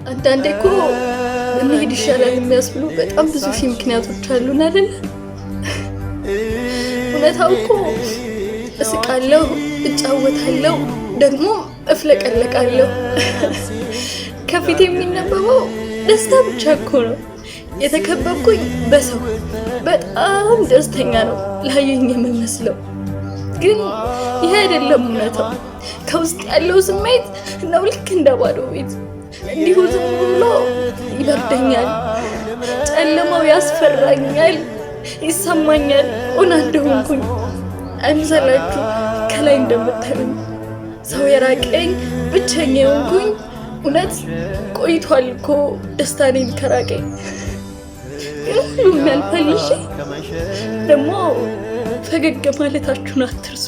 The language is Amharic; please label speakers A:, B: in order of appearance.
A: አንዳንዴ እኮ እንሂድ ይሻላል የሚያስብሉ በጣም ብዙ ምክንያቶች አሉን አይደል? እውነታው እኮ እስቃለሁ፣ እጫወታለሁ፣ ደግሞ እፍለቀለቃለሁ። ከፊት የሚነበበው ደስታ ብቻ እኮ ነው። የተከበብኩኝ በሰው በጣም ደስተኛ ነው ላየኝ የምመስለው። ግን ይሄ አይደለም እውነታው። ከውስጥ ያለው ስሜት ነው ልክ እንደ ባዶ ቤት እንዲሁ ዝም ብሎ ይበርደኛል። ጨለማው ያስፈራኛል፣ ይሰማኛል ኦና እንደሆንኩኝ። አይምሰላችሁ ከላይ እንደምታዩኝ ሰው የራቀኝ ብቸኛ የሆንኩኝ። እውነት ቆይቷል እኮ ደስታኔን ከራቀኝ። ግን ሁሉም ያልፋል። ደግሞ ፈገግ ማለታችሁን አትርሱ።